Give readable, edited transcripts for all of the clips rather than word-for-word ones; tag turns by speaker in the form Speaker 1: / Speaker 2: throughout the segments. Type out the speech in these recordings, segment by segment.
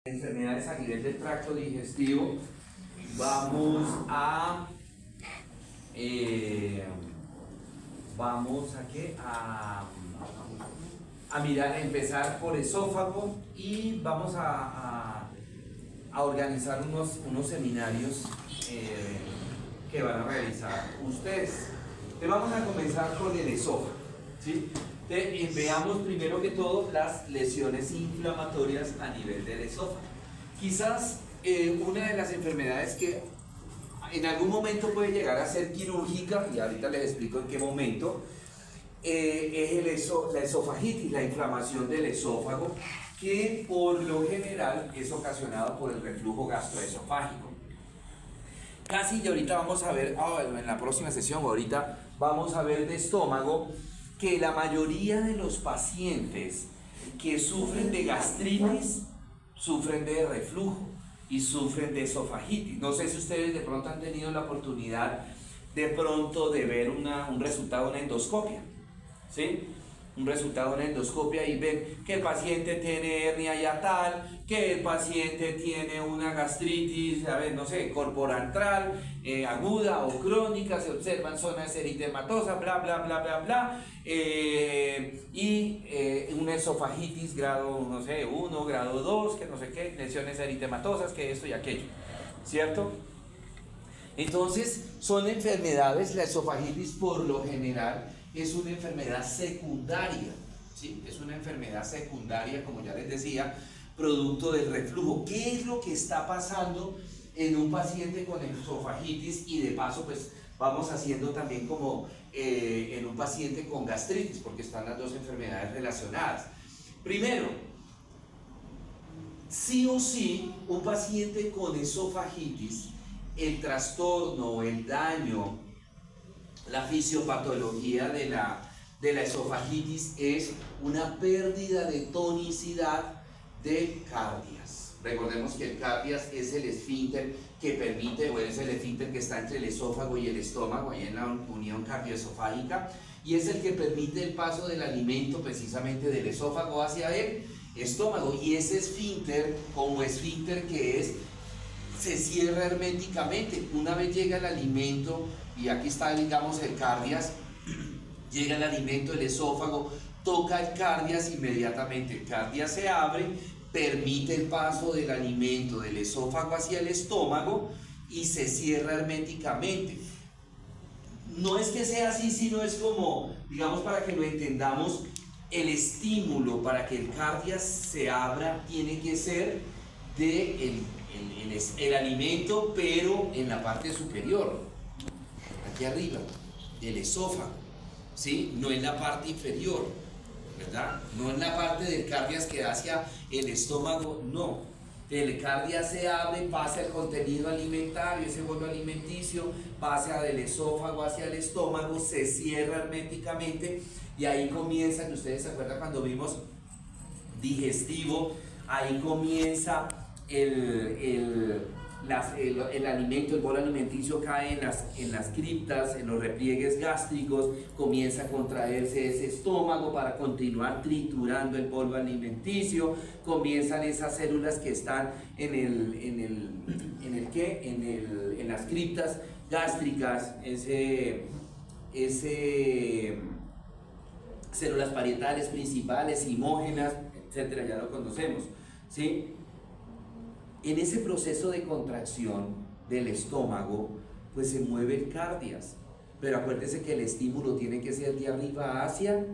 Speaker 1: Enfermedades a nivel del tracto digestivo, vamos a mirar, empezar por esófago y vamos a organizar unos seminarios que van a realizar ustedes. Entonces vamos a comenzar con el esófago, ¿sí? Veamos primero que todo las lesiones inflamatorias a nivel del esófago. Quizás una de las enfermedades que en algún momento puede llegar a ser quirúrgica, y ahorita les explico en qué momento, es la esofagitis, la inflamación del esófago, que por lo general es ocasionado por el reflujo gastroesofágico. Casi, y ahorita vamos a ver, en la próxima sesión, ahorita vamos a ver de estómago, que la mayoría de los pacientes que sufren de gastritis sufren de reflujo y sufren de esofagitis. No sé si ustedes de pronto han tenido la oportunidad de pronto de ver un resultado de una endoscopia, ¿sí? Un resultado de una endoscopia y ven que el paciente tiene hernia hiatal, que el paciente tiene una gastritis, no sé, corporantral, aguda o crónica, se observan zonas eritematosas, bla, bla, bla, bla, bla, y una esofagitis grado, no sé, 1, grado 2, que no sé qué, lesiones eritematosas, que esto y aquello, ¿cierto? Entonces, son enfermedades, la esofagitis por lo general es una enfermedad secundaria, ¿sí? Es una enfermedad secundaria, como ya les decía, producto del reflujo. ¿Qué es lo que está pasando en un paciente con esofagitis? Y de paso, pues, vamos haciendo también como en un paciente con gastritis, porque están las dos enfermedades relacionadas. Primero, sí o sí, un paciente con esofagitis, el trastorno, el daño, la fisiopatología de la esofagitis es una pérdida de tonicidad de cardias. Recordemos que el cardias es el esfínter que permite, o es el esfínter que está entre el esófago y el estómago, ahí en la unión cardioesofágica, y es el que permite el paso del alimento precisamente del esófago hacia el estómago. Y ese esfínter, como esfínter que es, se cierra herméticamente. Una vez llega el alimento, y aquí está, digamos, el cardias, llega el alimento, el esófago, toca el cardias, inmediatamente el cardias se abre, permite el paso del alimento del esófago hacia el estómago y se cierra herméticamente. No es que sea así, sino es como, digamos, para que lo entendamos, el estímulo para que el cardias se abra tiene que ser el alimento, pero en la parte superior, aquí arriba, del esófago, ¿sí? No en la parte inferior, ¿verdad? No en la parte del cardias que da hacia el estómago, no. El cardias se abre, pasa el contenido alimentario, ese bolo alimenticio, pasa del esófago hacia el estómago, se cierra herméticamente y ahí comienza, que ustedes se acuerdan cuando vimos digestivo, ahí comienza el alimento, el bolo alimenticio cae en las criptas, en los repliegues gástricos, comienza a contraerse ese estómago para continuar triturando el bolo alimenticio, comienzan esas células que están en las criptas gástricas, células parietales principales, imógenas, etcétera, ya lo conocemos, ¿sí? En ese proceso de contracción del estómago, pues se mueve el cardias, pero acuérdense que el estímulo tiene que ser de arriba hacia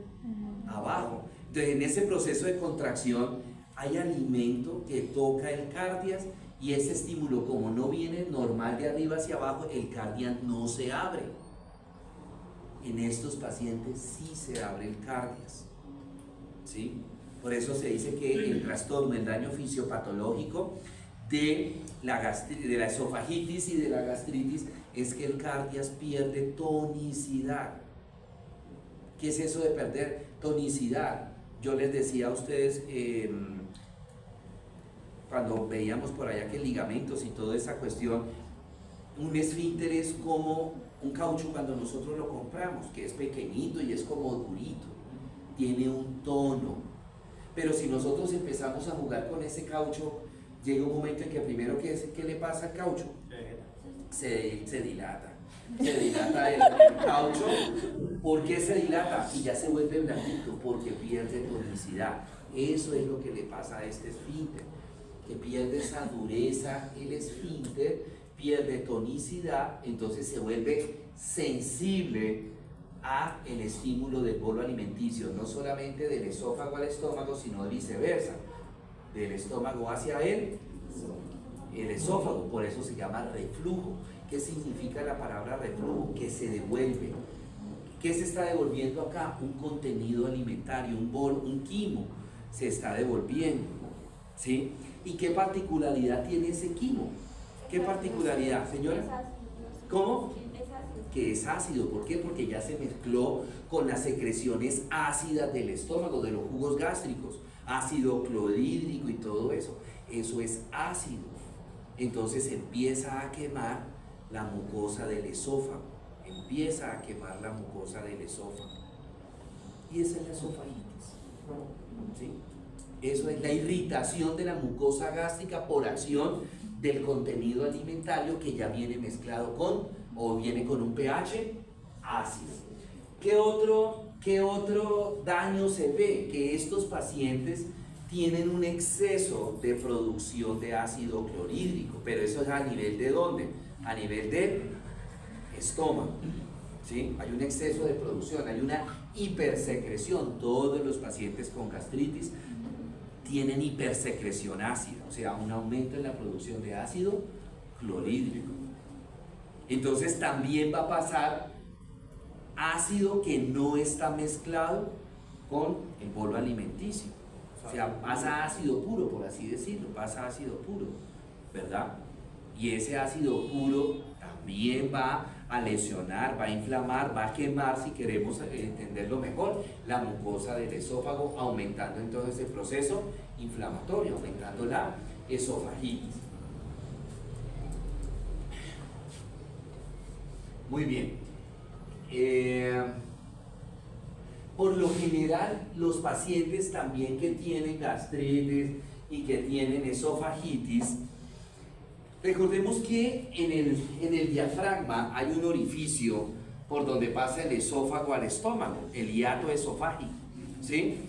Speaker 1: abajo. Entonces, en ese proceso de contracción hay alimento que toca el cardias y ese estímulo, como no viene normal de arriba hacia abajo, el cardias no se abre. En estos pacientes sí se abre el cardias, ¿sí? Por eso se dice que el trastorno, el daño fisiopatológico de la esofagitis y de la gastritis es que el cardias pierde tonicidad. ¿Qué es eso de perder tonicidad? Yo les decía a ustedes, cuando veíamos por allá que ligamentos y toda esa cuestión, un esfínter es como un caucho cuando nosotros lo compramos, que es pequeñito y es como durito, tiene un tono. Pero si nosotros empezamos a jugar con ese caucho,
Speaker 2: llega un momento en que primero, ¿qué le pasa al caucho? Se dilata. Se dilata el caucho. ¿Por qué se dilata? Y ya se vuelve blandito, porque pierde tonicidad. Eso es lo que le pasa a este esfínter, que pierde esa dureza el esfínter, pierde tonicidad, entonces se vuelve sensible a el estímulo del bolo alimenticio, no solamente del esófago al estómago, sino de viceversa, del estómago hacia el esófago. Por eso se llama reflujo. ¿Qué significa la palabra reflujo? Que se devuelve. ¿Qué se está devolviendo acá? Un contenido alimentario, un bolo, un quimo se está devolviendo, ¿sí? ¿Y qué particularidad tiene ese quimo? ¿Qué particularidad, señora? ¿Cómo? Que es ácido. ¿Por qué? Porque ya se mezcló con las secreciones ácidas del estómago, de los jugos gástricos, ácido clorhídrico y todo eso. Eso es ácido. Entonces empieza a quemar la mucosa del esófago. Empieza a quemar la mucosa del esófago. Y esa es la esofagitis. ¿Sí? Eso es la irritación de la mucosa gástrica por acción del contenido alimentario que ya viene mezclado con, o viene con un pH ácido. ¿Qué otro daño se ve? Que estos pacientes tienen un exceso de producción de ácido clorhídrico, pero eso es a nivel de ¿dónde? A nivel del estómago. ¿Sí? Hay un exceso de producción, hay una hipersecreción. Todos los pacientes con gastritis tienen hipersecreción ácida, o sea, un aumento en la producción de ácido clorhídrico. Entonces también va a pasar ácido que no está mezclado con el bolo alimenticio. O sea, pasa ácido puro, por así decirlo, pasa ácido puro, ¿verdad? Y ese ácido puro también va a lesionar, va a inflamar, va a quemar, si queremos entenderlo mejor, la mucosa del esófago, aumentando entonces el proceso inflamatorio, aumentando la esofagitis. Muy bien. Por lo general, los pacientes también que tienen gastritis y que tienen esofagitis, recordemos que en el diafragma hay un orificio por donde pasa el esófago al estómago, el hiato esofágico, ¿sí?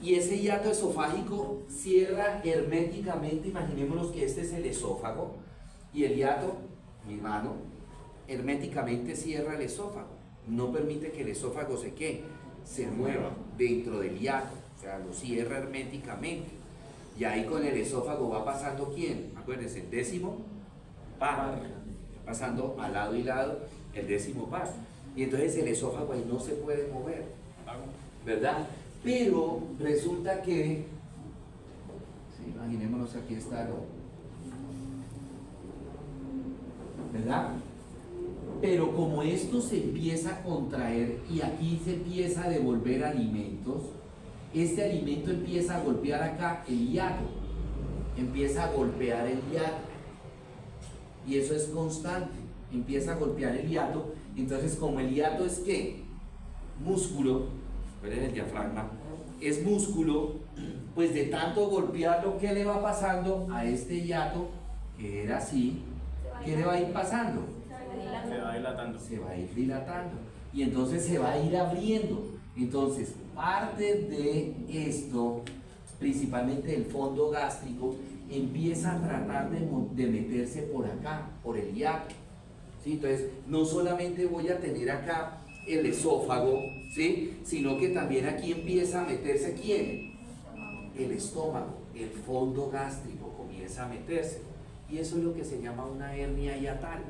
Speaker 2: Y ese hiato esofágico cierra herméticamente. Imaginémonos que este es el esófago y el hiato, mi mano, herméticamente cierra el esófago, no permite que el esófago se mueva dentro del hiato, o sea, lo cierra herméticamente. Y ahí con el esófago va pasando ¿quién? Acuérdense, el décimo par, pasando al lado y lado el décimo par. Y entonces el esófago ahí no se puede mover, ¿verdad? Pero resulta que, sí, imaginémonos, aquí está, ¿verdad? Pero como esto se empieza a contraer y aquí se empieza a devolver alimentos, este alimento empieza a golpear acá el hiato, empieza a golpear el hiato, y eso es constante, empieza a golpear el hiato. Entonces, como el hiato es ¿qué? Músculo, ¿verdad? El diafragma es músculo, pues de tanto golpearlo, ¿qué le va pasando a este hiato que era así? ¿Qué le va a ir pasando?
Speaker 3: Se va dilatando.
Speaker 2: Se va a ir dilatando y entonces se va a ir abriendo. Entonces, parte de esto, principalmente el fondo gástrico, empieza a tratar de meterse por acá, por el hiato, ¿sí? Entonces, no solamente voy a tener acá el esófago, ¿sí? Sino que también aquí empieza a meterse ¿quién? El estómago, el fondo gástrico comienza a meterse. Y eso es lo que se llama una hernia hiatal.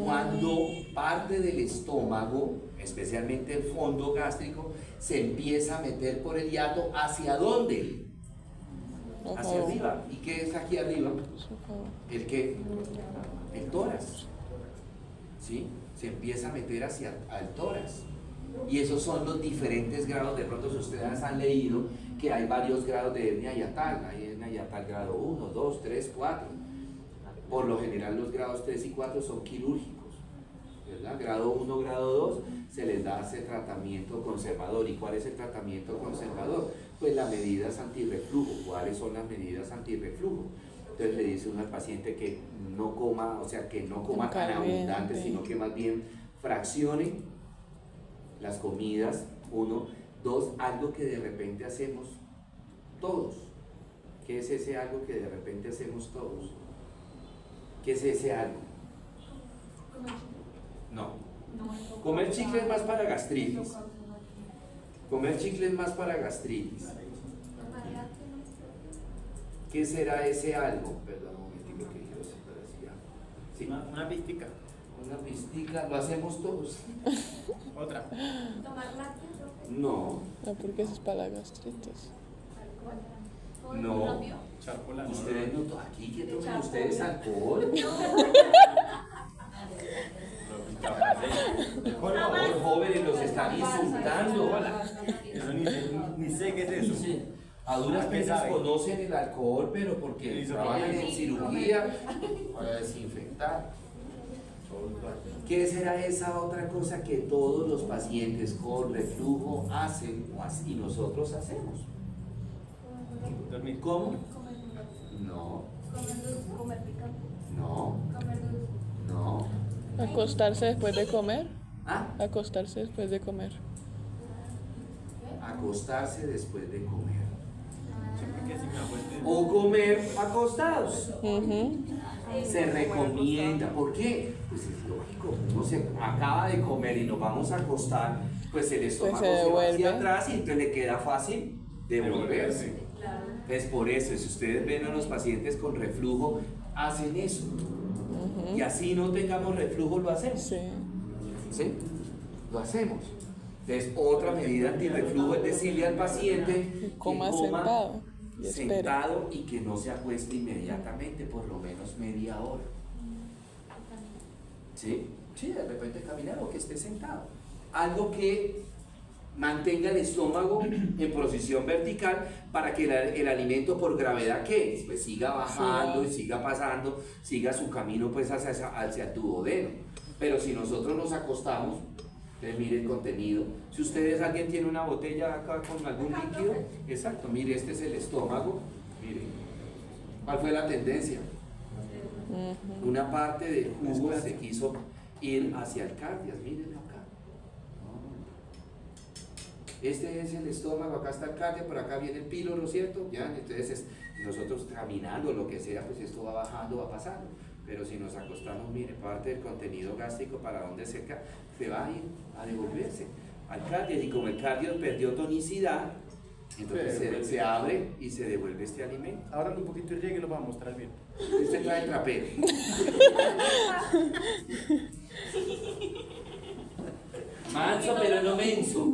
Speaker 2: Cuando parte del estómago, especialmente el fondo gástrico, se empieza a meter por el hiato, ¿hacia dónde? Hacia arriba. ¿Y qué es aquí arriba? ¿El qué? El tórax. ¿Sí? Se empieza a meter hacia el tórax. Y esos son los diferentes grados. De pronto, si ustedes han leído que hay varios grados de hernia hiatal. Hay hernia hiatal grado 1, 2, 3, 4. Por lo general los grados 3 y 4 son quirúrgicos, ¿verdad? Grado 1, grado 2 se les da ese tratamiento conservador. ¿Y cuál es el tratamiento conservador? pues las medidas antirreflujo. ¿Cuáles son las medidas antirreflujo? Entonces le dice uno al paciente que no coma, o sea, que no coma tan abundante, sino que más bien fraccione las comidas. 1, 2, algo que de repente hacemos todos. ¿Qué es ese algo que de repente hacemos todos? ¿Qué es ese algo? No. Comer chicle es más para gastritis. Comer chicle es más para gastritis. ¿Qué será ese algo? Perdón, un momentito que yo se parecía. ¿Sí?
Speaker 3: Una pistica.
Speaker 2: Una pistica, lo hacemos todos.
Speaker 3: Otra.
Speaker 4: ¿Tomar lácteos?
Speaker 2: No.
Speaker 5: No, porque eso es para la gastritis.
Speaker 2: No.
Speaker 3: Charcola.
Speaker 2: Ustedes no, aquí que toman ustedes alcohol. Por favor, jóvenes, los están insultando.
Speaker 3: Eso ni sé qué es eso.
Speaker 2: A duras
Speaker 3: ¿Qué
Speaker 2: penas
Speaker 3: sabe?
Speaker 2: conocen el alcohol, pero porque
Speaker 3: Hizo
Speaker 2: trabajan
Speaker 3: bien.
Speaker 2: en cirugía para desinfectar. ¿Qué será esa otra cosa que todos los pacientes con reflujo hacen y nosotros hacemos?
Speaker 3: Dormir.
Speaker 2: ¿Cómo? No,
Speaker 4: Comer picante.
Speaker 2: no,
Speaker 4: Comer dulce.
Speaker 2: no.
Speaker 5: Acostarse después de comer.
Speaker 2: ¿Ah?
Speaker 5: Acostarse después de comer.
Speaker 2: Acostarse después de comer.
Speaker 3: Siempre que si me acueste.
Speaker 2: O comer acostados.
Speaker 5: Ujú.
Speaker 2: Se recomienda. ¿Por qué? Pues es lógico. Uno se acaba de comer y nos vamos a acostar, pues el estómago
Speaker 5: se
Speaker 2: se va
Speaker 5: devuelve.
Speaker 2: hacia atrás y entonces le queda fácil devolverse.
Speaker 4: Claro.
Speaker 2: Es por eso, si ustedes ven a los pacientes con reflujo, hacen eso. Y así no tengamos reflujo, lo hacemos.
Speaker 5: Sí.
Speaker 2: ¿Sí? Lo hacemos. Entonces, otra medida antirreflujo es decirle al paciente que
Speaker 5: Coma sentado y espere.
Speaker 2: sentado y que no se acueste inmediatamente, por lo menos media hora. ¿Sí? Sí, de repente caminar o que esté sentado. Algo que mantenga el estómago en posición vertical para que el alimento por gravedad que pues siga bajando y siga pasando, siga su camino pues hacia el duodeno. Pero si nosotros nos acostamos, entonces mire el contenido. Si ustedes, alguien tiene una botella acá con algún líquido, exacto, mire, este es el estómago, mire. ¿Cuál fue la tendencia? Una parte del jugo se quiso ir hacia el cardias, mírenlo acá. Este es el estómago, acá está el cardio, por acá viene el píloro, ¿cierto? Ya, entonces nosotros caminando, lo que sea, pues esto va bajando, va pasando. Pero si nos acostamos, mire, parte del contenido gástrico para donde se va a ir a devolverse al cardio. Y como el cardio perdió tonicidad, entonces se abre y se devuelve este alimento.
Speaker 3: Ahora un poquito y riegue y lo vamos a mostrar bien.
Speaker 2: Este trae trapero. Manso, pero no menso.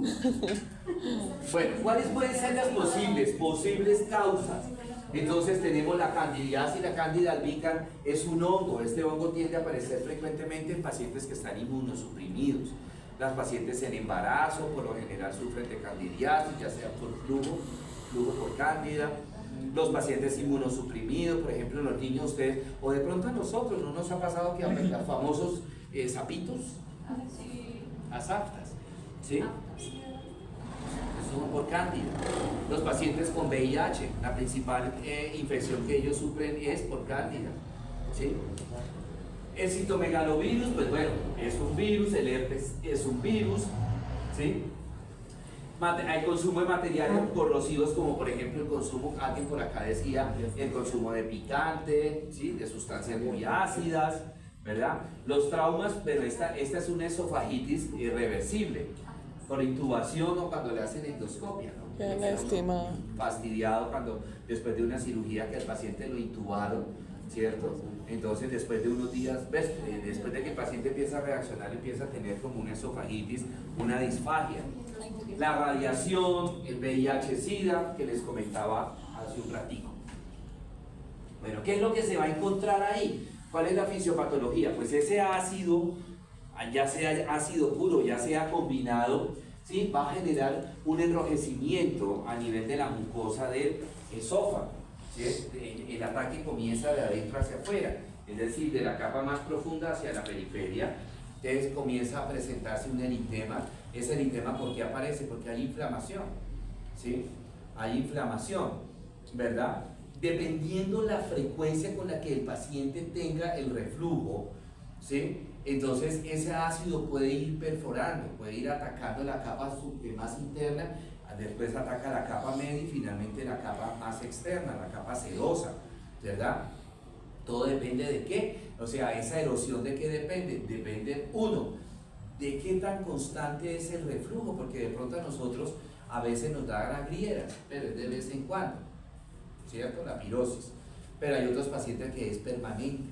Speaker 2: Bueno, ¿cuáles pueden ser las posibles causas? Entonces tenemos la candidiasis. La Candida albicans es un hongo. Este hongo tiende a aparecer frecuentemente en pacientes que están inmunosuprimidos. Las pacientes en embarazo por lo general sufren de candidiasis, ya sea por flujo por cándida. Los pacientes inmunosuprimidos, por ejemplo, los niños, ustedes, o de pronto a nosotros, ¿no nos ha pasado que los famosos sapitos? Asaftas, ¿sí? Son por cándida. Los pacientes con VIH, la principal infección que ellos sufren es por cándida, ¿sí? El citomegalovirus, pues bueno, es un virus, el herpes es un virus, ¿sí? Hay consumo de materiales corrosivos como por ejemplo el consumo, alguien por acá decía, el consumo de picante, ¿sí? De sustancias muy ácidas, ¿verdad? Los traumas, pero esta es una esofagitis irreversible, por intubación o cuando le hacen endoscopia, ¿no?
Speaker 5: Qué lástima.
Speaker 2: Fastidiado cuando después de una cirugía que al paciente lo intubaron, ¿cierto? Entonces después de unos días, ¿ves? Después de que el paciente empieza a reaccionar, empieza a tener como una esofagitis, una disfagia. La radiación, el VIH-Sida que les comentaba hace un ratico. Bueno, ¿qué es lo que se va a encontrar ahí? ¿Cuál es la fisiopatología? Pues ese ácido, ya sea ácido puro, ya sea combinado, ¿sí? Va a generar un enrojecimiento a nivel de la mucosa del esófago, ¿sí? El ataque comienza de adentro hacia afuera, es decir, de la capa más profunda hacia la periferia. Entonces comienza a presentarse un eritema. Ese eritema, ¿por qué aparece? Porque hay inflamación, ¿sí? hay inflamación, ¿verdad? Dependiendo la frecuencia con la que el paciente tenga el reflujo, ¿sí? Entonces ese ácido puede ir perforando, puede ir atacando la capa más interna, después ataca la capa media y finalmente la capa más externa, la capa sedosa, ¿verdad? Todo depende de qué, o sea, esa erosión de qué depende, depende uno, de qué tan constante es el reflujo, porque de pronto a nosotros a veces nos da la griera, pero es de vez en cuando, ¿cierto? La pirosis, pero hay otros pacientes que es permanente.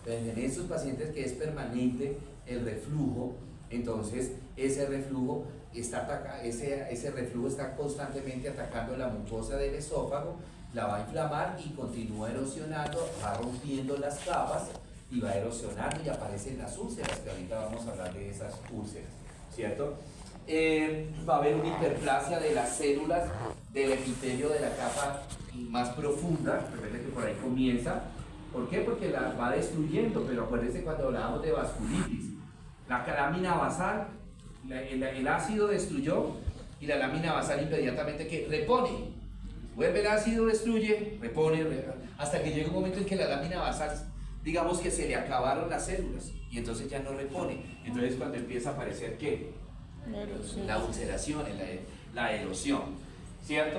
Speaker 2: Entonces, en estos pacientes que es permanente el reflujo, entonces ese reflujo está constantemente atacando la mucosa del esófago, la va a inflamar y continúa erosionando, va rompiendo las capas y va erosionando y aparecen las úlceras, que ahorita vamos a hablar de esas úlceras, ¿cierto? Va a haber una hiperplasia de las células del epitelio de la capa más profunda, recuerden que por ahí comienza. ¿Por qué? Porque la va destruyendo, pero acuérdense cuando hablábamos de vasculitis, la lámina basal, el ácido destruyó y la lámina basal inmediatamente que repone, vuelve el ácido, destruye, repone, hasta que llega un momento en que la lámina basal, digamos que se le acabaron las células y entonces ya no repone. Entonces cuando empieza a aparecer ¿qué? La ulceración, la erosión, ¿cierto?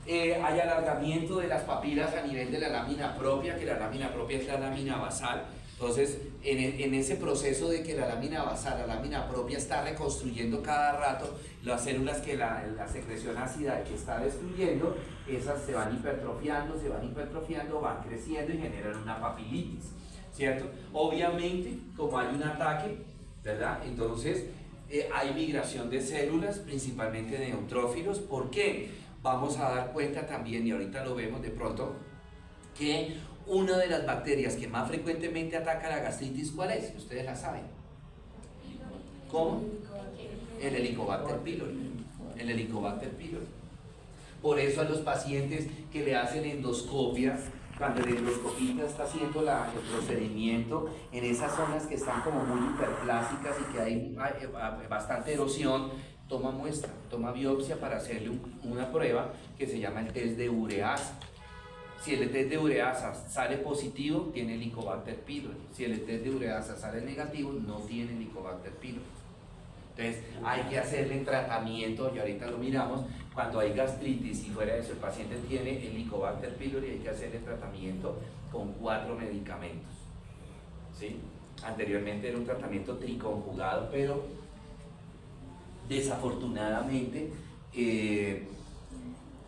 Speaker 2: Hay alargamiento de las papilas a nivel de la lámina propia, que la lámina propia es la lámina basal. Entonces, en ese proceso de que la lámina basal, la lámina propia está reconstruyendo cada rato, las células que la secreción ácida que está destruyendo, esas se van hipertrofiando, van creciendo y generan una papilitis, ¿cierto? Obviamente, como hay un ataque, ¿verdad? Entonces, hay migración de células, principalmente de neutrófilos. ¿Por qué? Vamos a dar cuenta también, y ahorita lo vemos de pronto, que una de las bacterias que más frecuentemente ataca la gastritis, ¿cuál es? Ustedes la saben. ¿Cómo? El Helicobacter pylori. El Helicobacter pylori. Por eso a los pacientes que le hacen endoscopia, cuando el endoscopista está haciendo el procedimiento, en esas zonas que están como muy hiperplásicas y que hay bastante erosión, toma muestra, toma biopsia para hacerle una prueba que se llama el test de ureasa. Si el test de ureasa sale positivo, tiene Helicobacter pylori. Si el test de ureasa sale negativo, no tiene Helicobacter pylori. Entonces hay que hacerle tratamiento, y ahorita lo miramos, cuando hay gastritis y fuera de eso el paciente tiene Helicobacter pylori, hay que hacerle tratamiento con 4 medicamentos, ¿sí? Anteriormente era un tratamiento triconjugado, pero desafortunadamente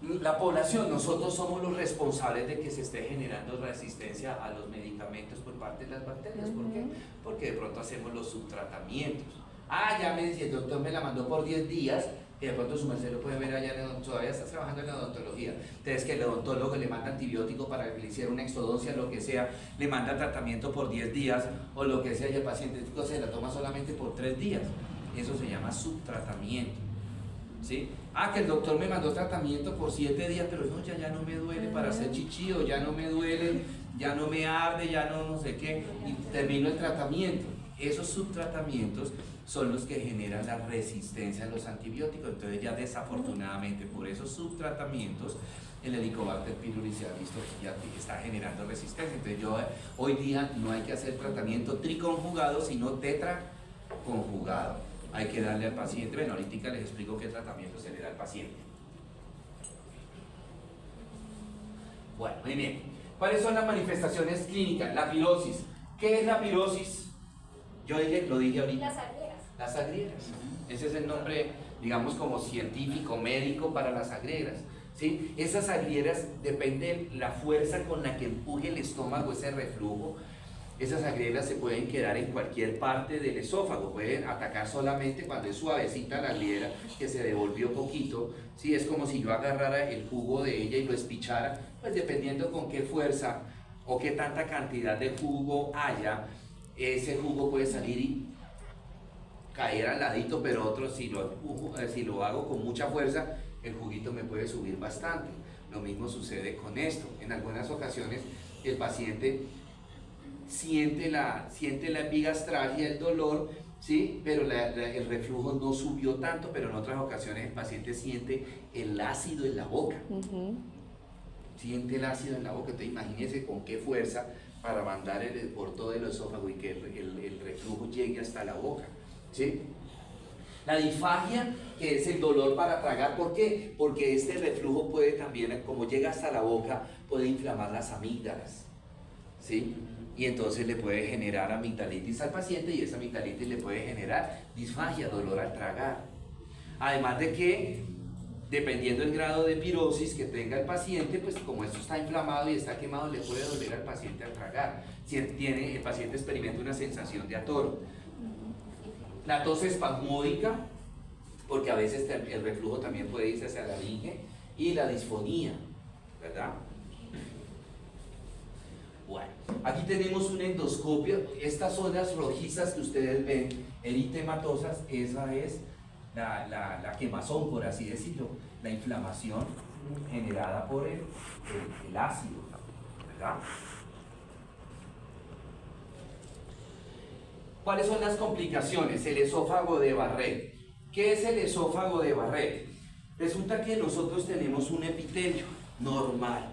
Speaker 2: la población, nosotros somos los responsables de que se esté generando resistencia a los medicamentos por parte de las bacterias. ¿Por qué? Porque de pronto hacemos los subtratamientos. Ya me decía, el doctor me la mandó por 10 días, que de pronto su merced lo puede ver allá, todavía está trabajando en la odontología. Entonces que el odontólogo le manda antibiótico para que le hiciera una exodoncia, lo que sea, le manda tratamiento por 10 días o lo que sea, y el paciente se la toma solamente por 3 días. Eso se llama subtratamiento, ¿sí? Que el doctor me mandó tratamiento por 7 días, pero no, ya no me duele para hacer chichi, o ya no me duele, ya no me arde, ya no sé qué, y termino el tratamiento. Esos subtratamientos son los que generan la resistencia a los antibióticos. Entonces ya desafortunadamente por esos subtratamientos el Helicobacter pylori se ha visto que ya está generando resistencia. Entonces hoy día no hay que hacer tratamiento triconjugado, sino tetraconjugado. Hay que darle al paciente, bueno, ahorita les explico qué tratamiento se le da al paciente. Bueno, muy bien. ¿Cuáles son las manifestaciones clínicas? La pirosis. ¿Qué es la pirosis? Yo lo dije ahorita.
Speaker 4: Las agrieras.
Speaker 2: Las agrieras. Ese es el nombre, digamos, como científico, médico para las agrieras, ¿sí? Esas agrieras depende de la fuerza con la que empuje el estómago ese reflujo. Esas agrieras se pueden quedar en cualquier parte del esófago, pueden atacar solamente cuando es suavecita la agriera, que se devolvió poquito, ¿sí? Es como si yo agarrara el jugo de ella y lo espichara, pues dependiendo con qué fuerza o qué tanta cantidad de jugo haya, ese jugo puede salir y caer al ladito, pero otro si lo hago con mucha fuerza, el juguito me puede subir bastante. Lo mismo sucede con esto. En algunas ocasiones el paciente siente la epigastralgia, el dolor, ¿sí? Pero el reflujo no subió tanto, pero en otras ocasiones el paciente siente el ácido en la boca. Siente el ácido en la boca, entonces imagínense con qué fuerza para mandar por todo el esófago y que el reflujo llegue hasta la boca, ¿sí? La disfagia, que es el dolor para tragar, ¿por qué? Porque este reflujo puede también, como llega hasta la boca, puede inflamar las amígdalas, ¿sí? Y entonces le puede generar amigdalitis al paciente y esa amigdalitis le puede generar disfagia, dolor al tragar. Además de que, dependiendo del grado de pirosis que tenga el paciente, pues como esto está inflamado y está quemado, le puede doler al paciente al tragar. Si el paciente experimenta una sensación de atoro. La tos espasmódica, porque a veces el reflujo también puede irse hacia la laringe, y la disfonía, ¿verdad? Bueno, aquí tenemos una endoscopia. Estas zonas rojizas que ustedes ven, eritematosas, esa es la quemazón, por así decirlo, la inflamación generada por el ácido, ¿verdad? ¿Cuáles son las complicaciones? El esófago de Barrett. ¿Qué es el esófago de Barrett? Resulta que nosotros tenemos un epitelio normal,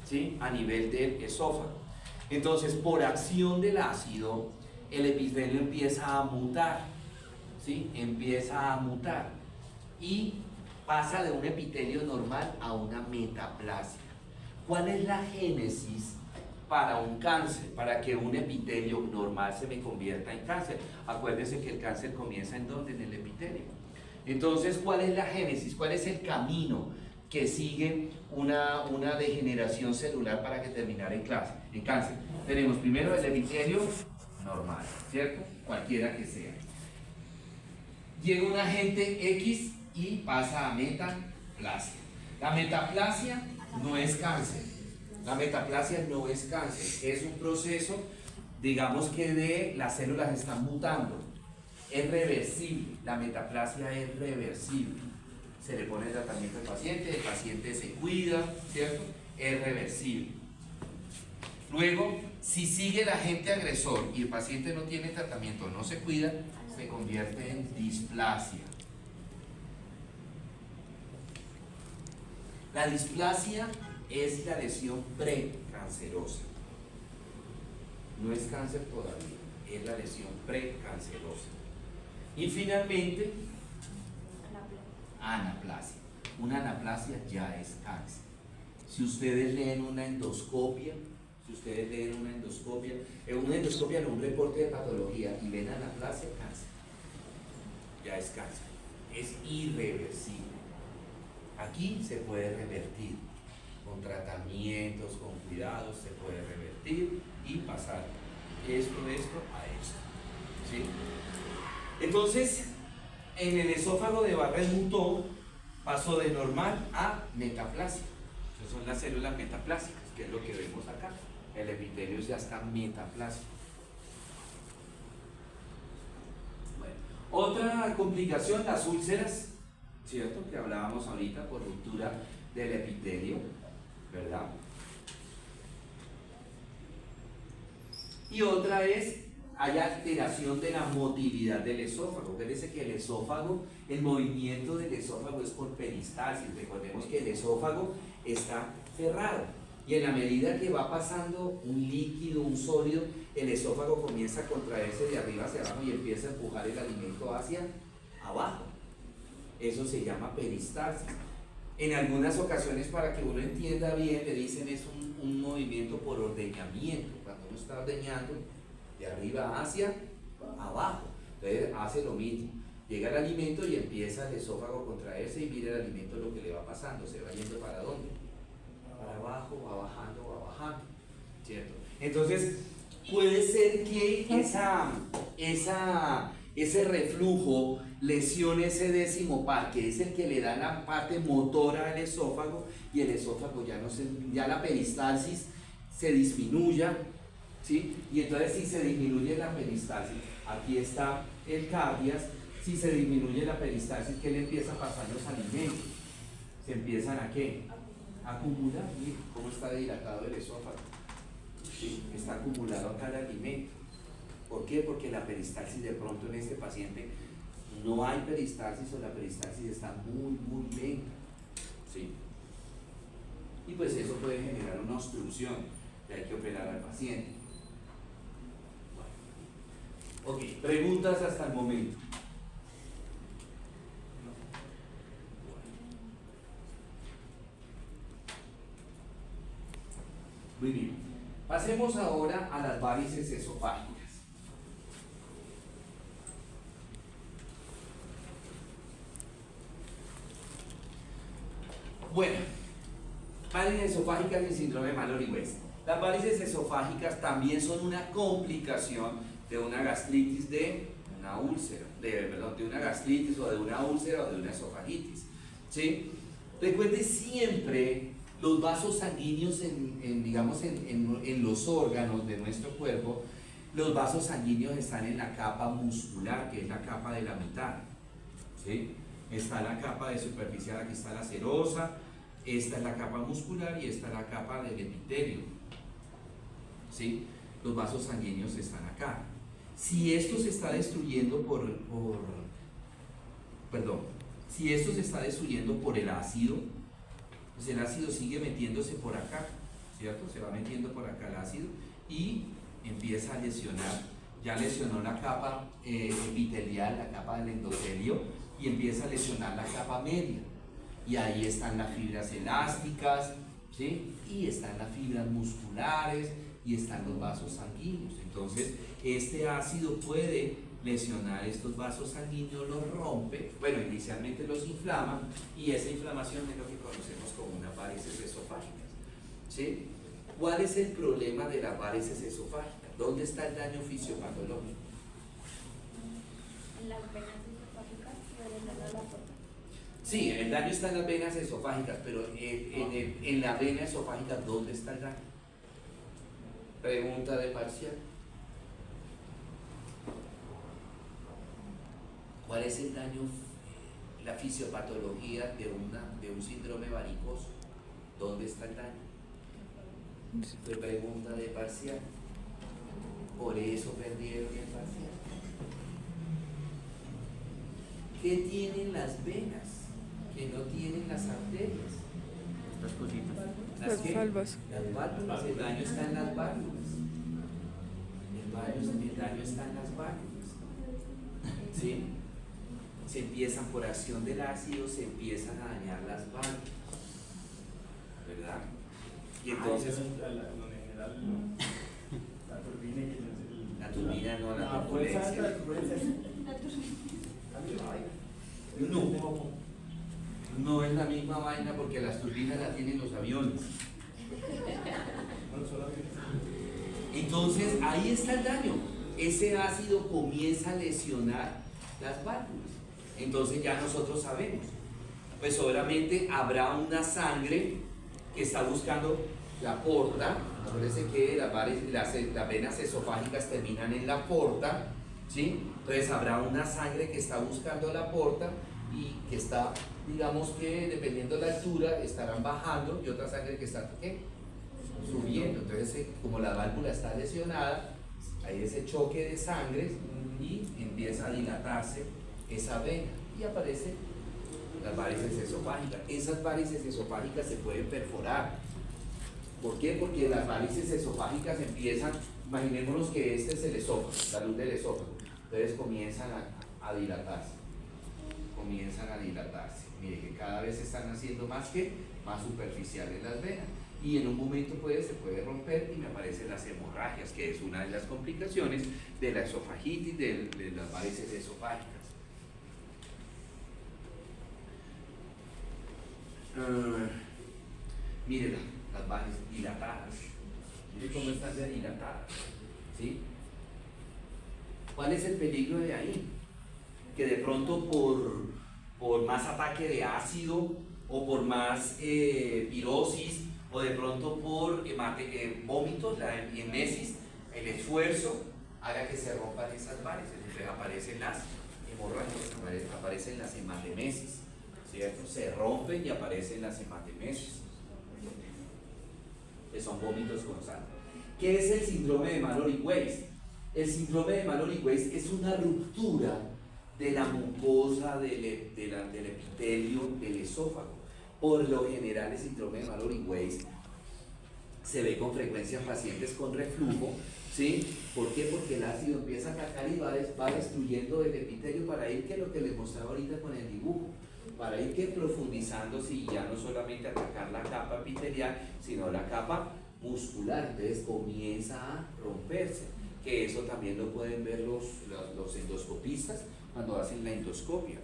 Speaker 2: ¿sí? A nivel del esófago. Entonces, por acción del ácido, el epitelio empieza a mutar, ¿sí? Empieza a mutar y pasa de un epitelio normal a una metaplasia. ¿Cuál es la génesis para un cáncer? Para que un epitelio normal se me convierta en cáncer. Acuérdense que el cáncer comienza ¿en dónde? En el epitelio. Entonces, ¿cuál es la génesis? ¿Cuál es el camino que sigue una degeneración celular para que terminara en cáncer? Tenemos primero el epitelio normal, ¿cierto? Cualquiera que sea. Llega un agente X y pasa a metaplasia. La metaplasia no es cáncer. La metaplasia no es cáncer. Es un proceso, digamos que las células están mutando. Es reversible. La metaplasia es reversible. Se le pone el tratamiento al paciente, el paciente se cuida, ¿cierto? Es reversible. Luego, si sigue el agente agresor y el paciente no tiene tratamiento, no se cuida, se convierte en displasia. La displasia es la lesión precancerosa. No es cáncer todavía, es la lesión precancerosa. Y finalmente, anaplasia. Una anaplasia ya es cáncer. Si ustedes leen una endoscopia, en un reporte de patología y ven anaplasia, cáncer. Ya es cáncer. Es irreversible. Aquí se puede revertir. Con tratamientos, con cuidados, se puede revertir y pasar esto a esto. ¿Sí? Entonces, en el esófago de Barrett mutó, pasó de normal a metaplasia. Esas son las células metaplásicas, que es lo que vemos acá. El epitelio ya está metaplásico. Bueno, otra complicación, las úlceras, ¿cierto? Que hablábamos ahorita por ruptura del epitelio, ¿verdad? Y otra es, hay alteración de la motilidad del esófago. Fíjense que el esófago, el movimiento del esófago es por peristalsis. Recordemos que el esófago está cerrado. Y en la medida que va pasando un líquido, un sólido, el esófago comienza a contraerse de arriba hacia abajo y empieza a empujar el alimento hacia abajo. Eso se llama peristalsis. En algunas ocasiones, para que uno entienda bien, le dicen es un movimiento por ordeñamiento. Cuando uno está ordeñando de arriba hacia abajo, entonces hace lo mismo. Llega el alimento y empieza el esófago a contraerse y mira el alimento lo que le va pasando, se va yendo para dónde, para abajo, va bajando, ¿cierto? Entonces puede ser que ese reflujo lesione ese décimo par, que es el que le da la parte motora al esófago, y el esófago ya la peristalsis se disminuya, ¿sí? Y entonces si se disminuye la peristalsis, aquí está el cardias, si se disminuye la peristalsis, ¿qué le empieza a pasar a los alimentos? Se empiezan a ¿qué? A acumular. Miren cómo está dilatado el esófago, ¿sí? Está acumulado acá el alimento. ¿Por qué? Porque la peristalsis de pronto en este paciente no hay peristalsis o la peristalsis está muy, muy lenta. ¿Sí? Y pues eso puede generar una obstrucción y hay que operar al paciente. Bueno. Ok, preguntas hasta el momento. Muy bien. Pasemos ahora a las varices esofágicas. Bueno, varices esofágicas y síndrome de Mallory-Weiss. Las varices esofágicas también son una complicación de una gastritis de una úlcera, de una gastritis o de una úlcera o de una esofagitis. ¿Sí? Recuerde siempre los vasos sanguíneos en los órganos de nuestro cuerpo. Los vasos sanguíneos están en la capa muscular, que es la capa de la mitad. ¿Sí? Está la capa de superficial, aquí está la serosa, esta es la capa muscular y esta es la capa del epitelio. ¿Sí? Los vasos sanguíneos están acá. Si esto se está destruyendo si esto se está destruyendo por el ácido, pues el ácido sigue metiéndose por acá, ¿cierto? Se va metiendo por acá el ácido y empieza a lesionar. Ya lesionó la capa epitelial, la capa del endotelio, y empieza a lesionar la capa media. Y ahí están las fibras elásticas, ¿sí? Y están las fibras musculares y están los vasos sanguíneos. Entonces, este ácido puede lesionar estos vasos sanguíneos, los rompe, bueno, inicialmente los inflama, y esa inflamación es lo que conocemos como unas varices esofágicas. ¿Sí? ¿Cuál es el problema de las varices esofágicas? ¿Dónde está el daño fisiopatológico?
Speaker 4: En las venas esofágicas pueden dar la puerta.
Speaker 2: Sí, el daño está en las venas esofágicas, pero en la vena esofágica, ¿dónde está el daño? Pregunta de parcial. ¿Cuál es el daño, la fisiopatología de un síndrome varicoso? ¿Dónde está el daño? Fue pregunta de parcial. Por eso perdieron el parcial. ¿Qué tienen las venas que no tienen las arterias?
Speaker 3: Estas cositas.
Speaker 5: Las valvas.
Speaker 2: Las válvulas. El daño está en las válvulas. El daño está en las válvulas. ¿Sí? Se empiezan por acción del ácido, se empiezan a dañar las válvulas. ¿Verdad? Y entonces.
Speaker 3: La turbina y
Speaker 2: La turbina no, la
Speaker 3: la
Speaker 2: turbulencia. No es la misma vaina porque las turbinas las tienen los aviones. Entonces ahí está el daño. Ese ácido comienza a lesionar las válvulas. Entonces ya nosotros sabemos. Pues obviamente habrá una sangre que está buscando la porta. Acuérdense que las venas esofágicas terminan en la porta, ¿sí? Entonces habrá una sangre que está buscando la porta y que está, digamos que dependiendo de la altura, estarán bajando, y otra sangre que está, ¿qué? Subiendo. Entonces, como la válvula está lesionada, hay ese choque de sangre y empieza a dilatarse esa vena y aparecen las varices esofágicas. Esas varices esofágicas se pueden perforar. ¿Por qué? Porque las varices esofágicas empiezan, imaginémonos que este es el esófago, la luz del esófago. Entonces comienzan a dilatarse. Mire que cada vez se están haciendo más superficiales las venas. Y en un momento se puede romper y me aparecen las hemorragias, que es una de las complicaciones de la esofagitis, de las varices esofágicas. Mire las varices dilatadas. Mire cómo están ya dilatadas. ¿Sí? ¿Cuál es el peligro de ahí? Que de pronto por más ataque de ácido o por más pirosis o de pronto por vómitos, la emesis, el esfuerzo haga que se rompan esas varices. Entonces aparecen las hemorragias, aparecen las hematemesis, ¿cierto? Se rompen y aparecen las hematemesis, que son vómitos con sangre. ¿Qué es el síndrome de Mallory-Weiss? El síndrome de Mallory-Weiss es una ruptura de la mucosa del epitelio del esófago. Por lo general, el síndrome de Mallory-Weiss se ve con frecuencia en pacientes con reflujo, ¿sí? ¿Por qué? Porque el ácido empieza a atacar y va destruyendo el epitelio para ir, que es lo que les mostraba ahorita con el dibujo, para ir que profundizando, si ya no solamente atacar la capa epitelial, sino la capa muscular, entonces comienza a romperse, que eso también lo pueden ver los endoscopistas cuando hacen la endoscopia.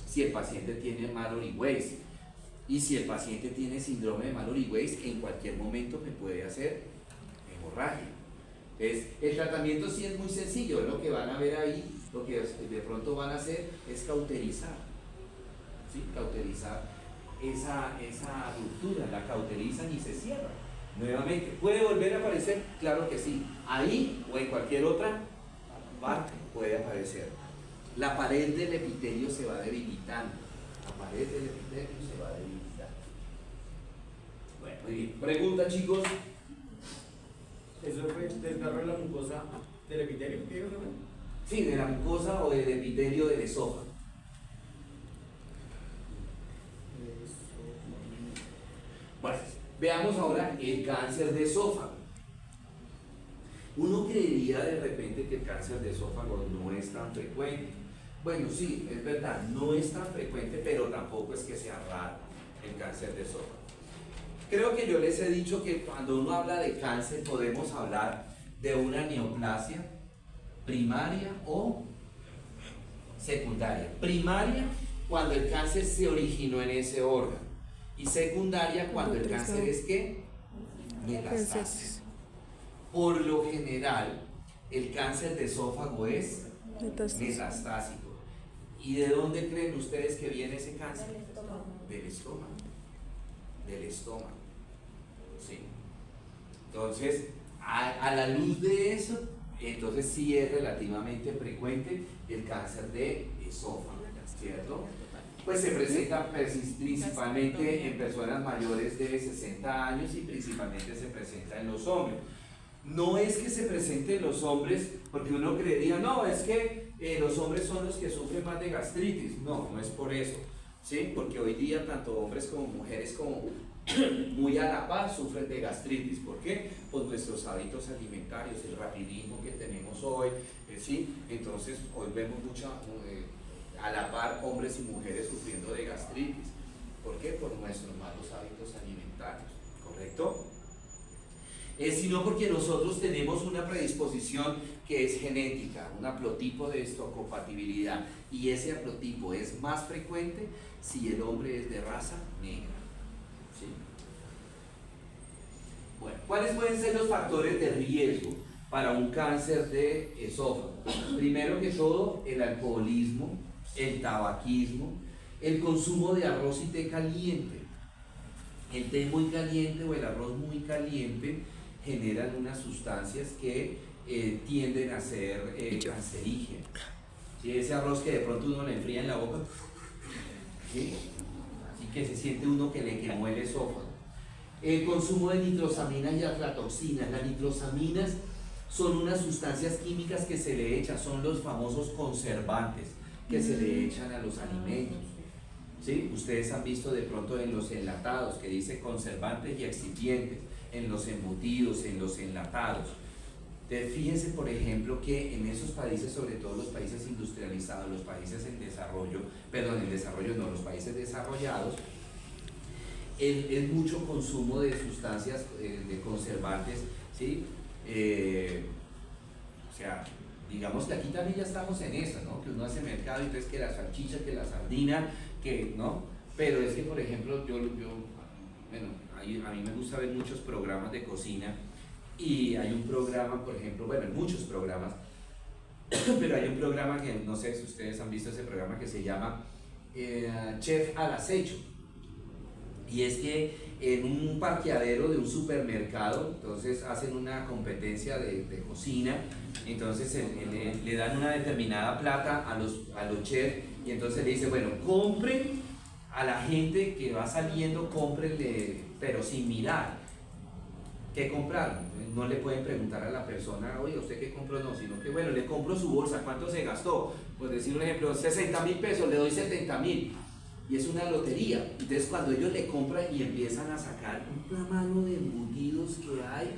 Speaker 2: Si el paciente tiene Mallory-Weiss y si el paciente tiene síndrome de Mallory-Weiss, en cualquier momento me puede hacer hemorragia. Entonces, el tratamiento sí es muy sencillo, lo que van a ver ahí, lo que de pronto van a hacer es cauterizar, ¿sí? Cauterizar esa ruptura, la cauterizan y se cierra nuevamente. ¿Puede volver a aparecer? Claro que sí, ahí o en cualquier otra parte puede aparecer. La pared del epitelio se va debilitando, la pared del epitelio se va debilitando. Bueno, muy bien. Pregunta, chicos.
Speaker 3: Eso fue desgarro de la mucosa del epitelio, ¿qué digo?
Speaker 2: Sí, de la mucosa o del epitelio del esófago. Bueno, veamos ahora el cáncer de esófago. Uno creería de repente que el cáncer de esófago no es tan frecuente. Bueno, sí, es verdad, no es tan frecuente, pero tampoco es que sea raro el cáncer de esófago. Creo que yo les he dicho que cuando uno habla de cáncer podemos hablar de una neoplasia primaria o secundaria. Primaria cuando el cáncer se originó en ese órgano y secundaria cuando el cáncer es ¿qué? Metastásico. Por lo general el cáncer de esófago es metastásico. ¿Y de dónde creen ustedes que viene ese cáncer? Del estómago. Del estómago, ¿sí? Entonces, a la luz de eso, entonces sí es relativamente frecuente el cáncer de esófago, ¿cierto? Pues se presenta principalmente en personas mayores de 60 años y principalmente se presenta en los hombres. No es que se presente en los hombres porque uno creería, no, es que los hombres son los que sufren más de gastritis. No, no es por eso. ¿Sí? Porque hoy día tanto hombres como mujeres como muy a la par sufren de gastritis. ¿Por qué? Pues nuestros hábitos alimentarios, el rapidismo que tenemos hoy, ¿sí? Entonces hoy vemos a la par hombres y mujeres sufriendo de gastritis. ¿Por qué? Por nuestros malos hábitos alimentarios, ¿correcto? Sino porque nosotros tenemos una predisposición que es genética, un haplotipo de histocompatibilidad, y ese haplotipo es más frecuente si el hombre es de raza negra. ¿Sí? Bueno, ¿cuáles pueden ser los factores de riesgo para un cáncer de esófago? Primero que todo, el alcoholismo, el tabaquismo, el consumo de arroz y té caliente. El té muy caliente o el arroz muy caliente generan unas sustancias que tienden a ser cancerígenas. ¿Sí? Ese arroz que de pronto uno le enfría en la boca, ¿sí? Así que se siente uno que le quemó el esófago. El consumo de nitrosaminas y aflatoxinas. Las nitrosaminas son unas sustancias químicas que se le echan, son los famosos conservantes que se le echan a los alimentos. ¿Sí? Ustedes han visto de pronto en los enlatados que dice conservantes y excipientes, en los embutidos, en los enlatados. Entonces, fíjense, por ejemplo, que en esos países, sobre todo los países industrializados, los países en desarrollo, los países desarrollados, es mucho consumo de sustancias, de conservantes, ¿sí? O sea, digamos que aquí también ya estamos en eso, ¿no? Que uno hace mercado y entonces que la salchicha, que la sardina, que, ¿no? Pero es que, por ejemplo, bueno, a mí me gusta ver muchos programas de cocina y hay un programa, por ejemplo, bueno, muchos programas, pero hay un programa que no sé si ustedes han visto ese programa que se llama Chef al Acecho. Y es que en un parqueadero de un supermercado, entonces hacen una competencia de cocina, entonces le dan una determinada plata a los chefs y entonces le dice, bueno, compren a la gente que va saliendo, cómprenle, pero sin mirar ¿qué compraron? No le pueden preguntar a la persona, oye, ¿usted qué compró? No, sino que bueno, le compro su bolsa, ¿cuánto se gastó? Pues decir un ejemplo, 60.000 pesos, le doy 70.000. Y es una lotería. Entonces cuando ellos le compran y empiezan a sacar una mano de embutidos que hay,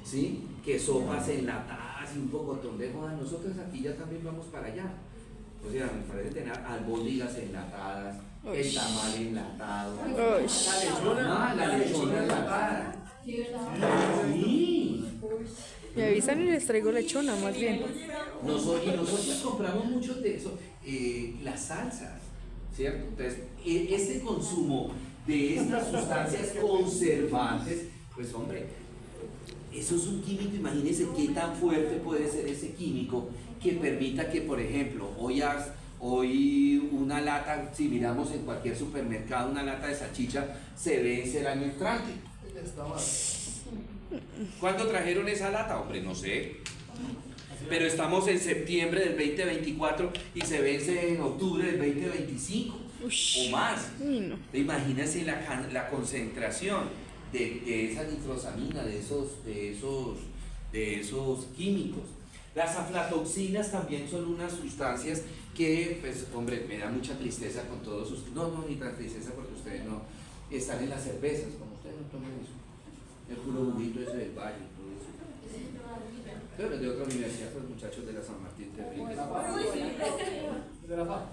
Speaker 2: ¿sí? Que sopas enlatadas y un pocotón de jodas, nosotros aquí ya también vamos para allá. O sea, me parece tener albóndigas enlatadas, el tamal enlatado, la lechona enlatada. Sí.
Speaker 6: Me avisan y les traigo lechona, más bien.
Speaker 2: Nosotros compramos mucho de eso, las salsas, ¿cierto? Entonces, este consumo de estas sustancias conservantes, pues hombre, eso es un químico, imagínense qué tan fuerte puede ser ese químico que permita que, por ejemplo, hoy una lata, si miramos en cualquier supermercado, una lata de salchicha se vence el año entrante. ¿Cuándo trajeron esa lata? Hombre, no sé. Pero estamos en septiembre del 2024 y se vence en octubre del 2025 o más.
Speaker 6: No.
Speaker 2: Imagínense la concentración de esa nitrosamina, de esos químicos. Las aflatoxinas también son unas sustancias que, pues, hombre, me da mucha tristeza con todos ustedes. No, ni tan tristeza porque ustedes no están en las cervezas, como ustedes no toman eso. El puro juguito ese del valle, todo eso. Pero de otra universidad, los muchachos de la San Martín terrible.
Speaker 3: De la FA.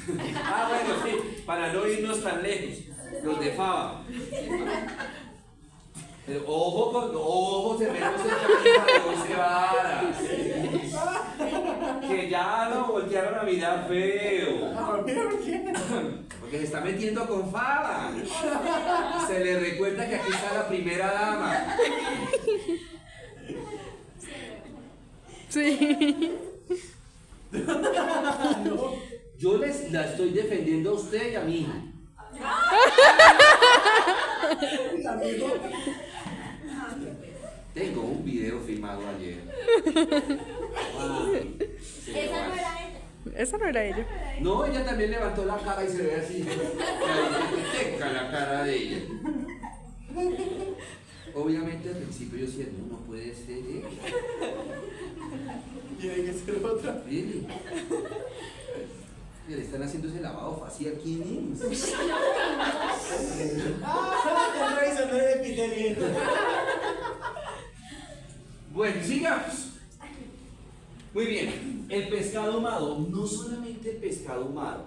Speaker 2: Bueno, sí, para no irnos tan lejos, los de Faba. Pero ojo, cerremos el camino de 12 varas. Que ya lo voltearon a mirar feo. Porque se está metiendo con Faba. Se le recuerda que aquí está la primera dama.
Speaker 6: Sí.
Speaker 2: Yo la estoy defendiendo a usted y a mí. Tengo un video filmado ayer.
Speaker 4: Esa no era ella.
Speaker 6: Esa no era ella.
Speaker 2: No, ella también levantó la cara y se ve así. Teca la cara de ella. Obviamente al principio yo decía, no puede ser ella.
Speaker 3: Tiene que ser otra.
Speaker 2: Really? Le están haciendo ese lavado facial. ¿Quién es?
Speaker 3: Están revisando el epitelio.
Speaker 2: Bueno, sigamos. Muy bien, el pescado ahumado, no solamente el pescado ahumado,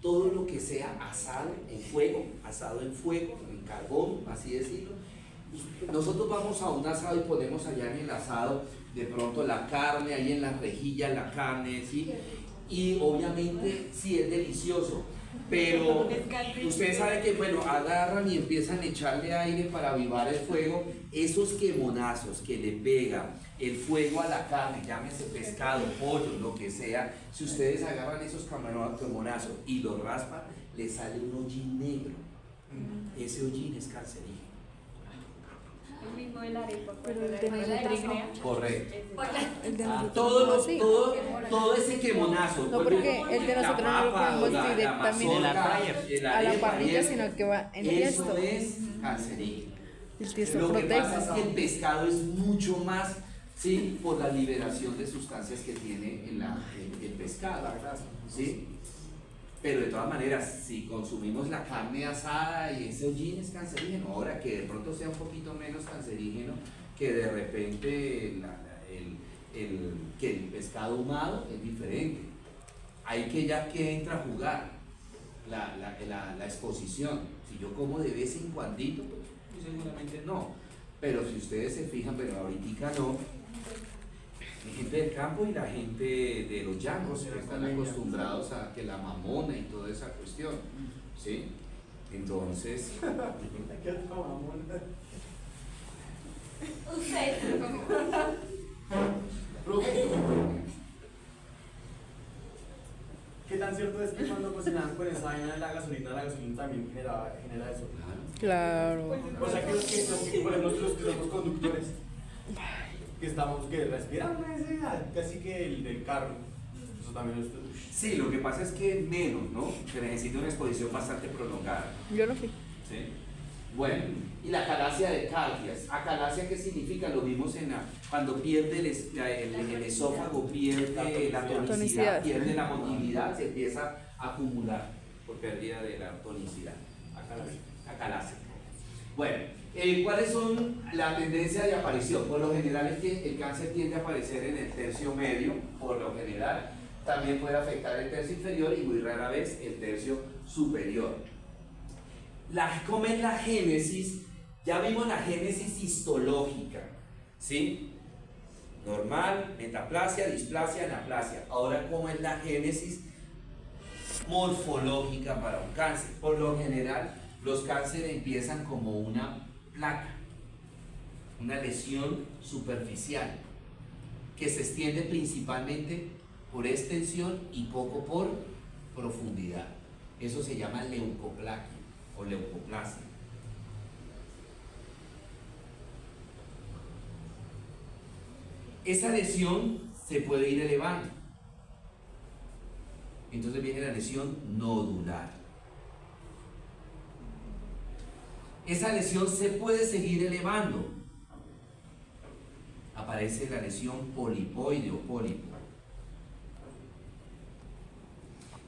Speaker 2: todo lo que sea asado en fuego, en carbón, así decirlo. Nosotros vamos a un asado y ponemos allá en el asado de pronto la carne, ahí en la rejilla la carne, ¿sí? Y obviamente sí es delicioso, pero ustedes saben que, bueno, agarran y empiezan a echarle aire para avivar el fuego, esos quemonazos que le pegan el fuego a la carne, llámese pescado, pollo, lo que sea, si ustedes agarran esos quemonazos y los raspan, le sale un hollín negro. Ese hollín es cancerígeno.
Speaker 4: El mismo de la arepa.
Speaker 6: Pero el de nosotros no.
Speaker 2: Correcto.
Speaker 6: El de nosotros
Speaker 2: Todo ese quemonazo.
Speaker 6: No, porque el de nosotros no lo podemos directamente a la parrilla, sino que va en
Speaker 2: Eso
Speaker 6: tiesto.
Speaker 2: es cancerígeno.
Speaker 6: El tiesto
Speaker 2: Lo que pasa es
Speaker 6: protege.
Speaker 2: que el pescado es mucho más, ¿sí? Por la liberación de sustancias que tiene el pescado, ¿sí? Pero de todas maneras, si consumimos la carne asada y ese hollín es cancerígeno, ahora que de pronto sea un poquito menos cancerígeno que de repente que el pescado ahumado es diferente. Ahí que entra a jugar la exposición. Si yo como de vez en cuandito, pues seguramente no. Pero si ustedes se fijan, pero ahorita no. La gente del campo y la gente de los llanos que están acostumbrados a que la mamona y toda esa cuestión, ¿sí? Entonces,
Speaker 3: ¿Qué otra mamona?
Speaker 4: Usted.
Speaker 3: ¿Qué tan cierto es que cuando cocinaban con esa vaina de la gasolina también genera eso?
Speaker 6: Claro.
Speaker 3: O sea que los que por ejemplo, los que somos conductores, que respiramos casi que el del carro, eso también es...
Speaker 2: sí, lo que pasa es que menos, ¿no? Se necesita una exposición bastante prolongada.
Speaker 6: Yo no fui.
Speaker 2: ¿Sí? Bueno, y la acalasia de Cardias. Acalasia, ¿qué significa? Lo vimos cuando pierde el esófago, pierde la tonicidad, pierde la motilidad, se empieza a acumular por pérdida de la tonicidad. Acalasia. Bueno, ¿cuáles son la tendencia de aparición? Por lo general el cáncer tiende a aparecer en el tercio medio, por lo general. También puede afectar el tercio inferior y muy rara vez el tercio superior. ¿Cómo es la génesis? Ya vimos la génesis histológica, ¿sí? Normal, metaplasia, displasia, anaplasia. Ahora, ¿cómo es la génesis morfológica para un cáncer? Por lo general, los cánceres empiezan como una placa, una lesión superficial, que se extiende principalmente por extensión y poco por profundidad. Eso se llama leucoplaquia o leucoplasia. Esa lesión se puede ir elevando. Entonces viene la lesión nodular. Esa lesión se puede seguir elevando. Aparece la lesión polipoide o pólipo.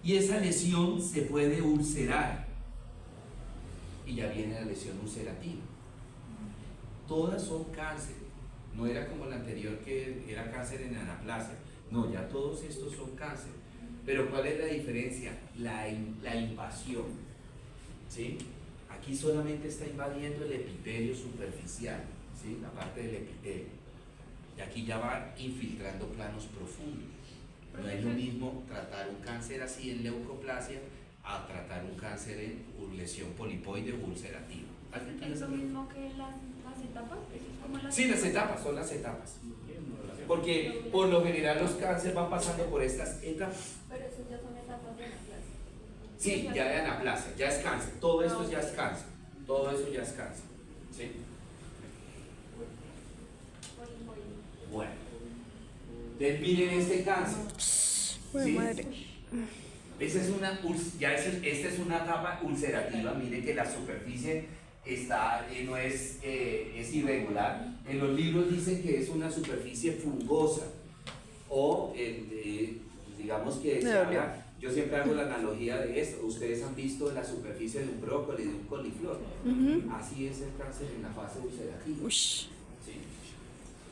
Speaker 2: Y esa lesión se puede ulcerar. Y ya viene la lesión ulcerativa. Todas son cánceres. No era como la anterior que era cáncer en anaplasia. No, ya todos estos son cáncer. Pero ¿cuál es la diferencia? La invasión. ¿Sí? Aquí solamente está invadiendo el epitelio superficial, ¿sí? La parte del epitelio. Y aquí ya va infiltrando planos profundos. No es lo mismo tratar un cáncer así en leucoplasia a tratar un cáncer en lesión polipoide o ulcerativa.
Speaker 4: ¿Es lo mismo que las etapas?
Speaker 2: Sí, las etapas, son las etapas. Porque por lo general los cánceres van pasando por estas etapas.
Speaker 4: Pero eso ya son etapas de anaplasia.
Speaker 2: Sí, ya de anaplasia, ya es cáncer. Todo esto ya es cáncer. Todo eso ya es cáncer. ¿Sí? Bueno. Entonces miren este cáncer. ¿Sí?
Speaker 6: Madre.
Speaker 2: Esta es una etapa ulcerativa. Miren que la superficie no es irregular. En los libros dicen que es una superficie fungosa o digamos que yo siempre hago la analogía de esto. Ustedes han visto la superficie de un brócoli, de un coliflor. Así es el cáncer en la fase ulcerativa. ¿Sí?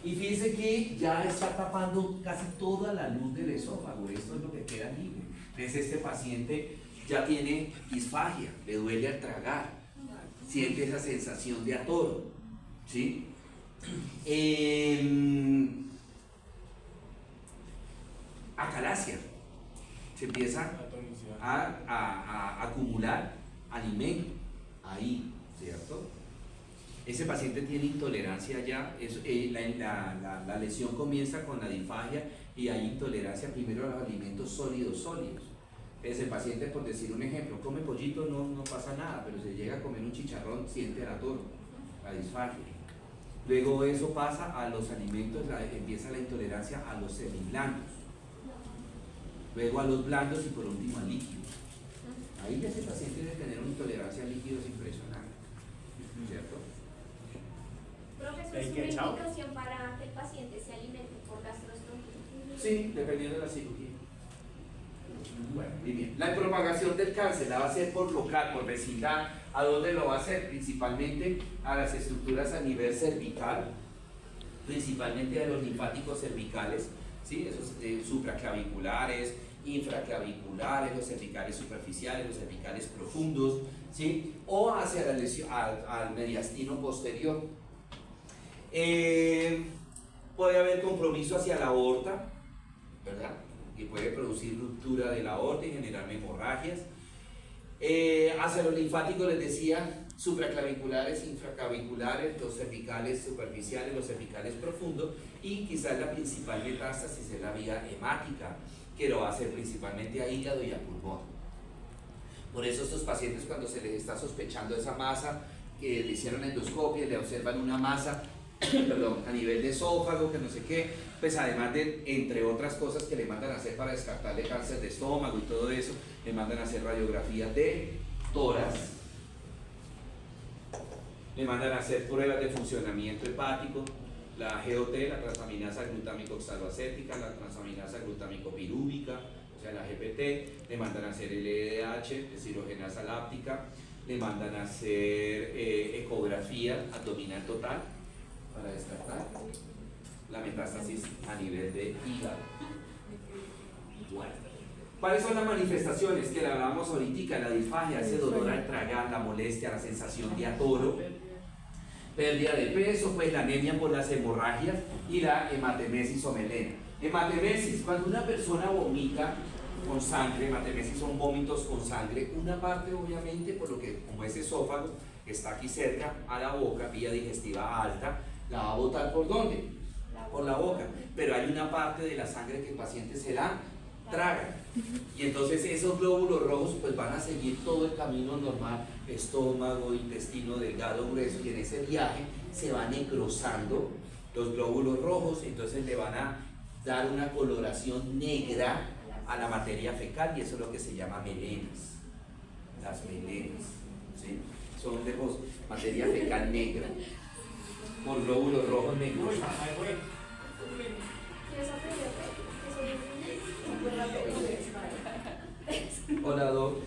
Speaker 2: Y fíjense que ya está tapando casi toda la luz del esófago. Esto es lo que queda libre. Entonces este paciente ya tiene disfagia, le duele al tragar, siente esa sensación de atoro. ¿Sí? Acalasia. Se empieza a acumular alimento ahí, ¿cierto? Ese paciente tiene intolerancia ya, la lesión comienza con la disfagia y hay intolerancia primero a los alimentos sólidos. Ese paciente, por decir un ejemplo, come pollito, no pasa nada, pero si llega a comer un chicharrón, siente el atoro, la disfagia. Luego eso pasa a los alimentos, empieza la intolerancia a los semiblandos. Luego a los blandos y por último a líquidos. Ahí ese paciente debe tener una intolerancia a líquidos impresionante, ¿cierto?
Speaker 4: Profesor, ¿es una indicación para que el paciente se alimente por gastrostomía?
Speaker 2: Sí, dependiendo de la cirugía. Bueno, muy bien. La propagación del cáncer la va a hacer por local, por vecindad. ¿A dónde lo va a hacer? Principalmente a las estructuras a nivel cervical, principalmente a los linfáticos cervicales, ¿sí? Esos supraclaviculares, infraclaviculares, los cervicales superficiales, los cervicales profundos, ¿sí? O hacia la lesión, al mediastino posterior. Puede haber compromiso hacia la aorta, ¿verdad? Que puede producir ruptura de la aorta y generar hemorragias. Hacia los linfáticos les decía supraclaviculares, infraclaviculares, los cervicales superficiales, los cervicales profundos, y quizás la principal metástasis es la vía hemática, que lo va a hacer principalmente a hígado y a pulmón. Por eso estos pacientes, cuando se les está sospechando esa masa, que le hicieron endoscopia, le observan una masa perdón, a nivel de esófago, que no sé qué, pues además de, entre otras cosas que le mandan a hacer para descartarle cáncer de estómago y todo eso, le mandan a hacer radiografías de tórax
Speaker 1: le mandan a hacer pruebas de funcionamiento hepático, la GOT, la transaminasa glutámico oxaloacética, la transaminasa glutámico pirúvica, o sea, la GPT, le mandan a hacer el LDH, deshidrogenasa láctica, le mandan a hacer ecografía abdominal total para descartar la metástasis a nivel de hígado. Bueno, ¿cuáles son las manifestaciones que le hablamos ahorita? La disfagia, ese dolor al tragar, la molestia, la sensación de atoro, pérdida de peso, pues la anemia por las hemorragias y la hematemesis o melena. Hematemesis, cuando una persona vomita con sangre, hematemesis son vómitos con sangre, una parte obviamente por lo que como ese esófago está aquí cerca a la boca, vía digestiva alta, la va a botar ¿por dónde? Por la boca, pero hay una parte de la sangre que el paciente se la traga y entonces esos glóbulos rojos pues van a seguir todo el camino normal, estómago, intestino delgado, grueso, y en ese viaje se van necrosando los glóbulos rojos, entonces le van a dar una coloración negra a la materia fecal y eso es lo que se llama melenas. Las melenas, ¿sí? Son de materia fecal negra por glóbulos rojos negros. Hola, Doc.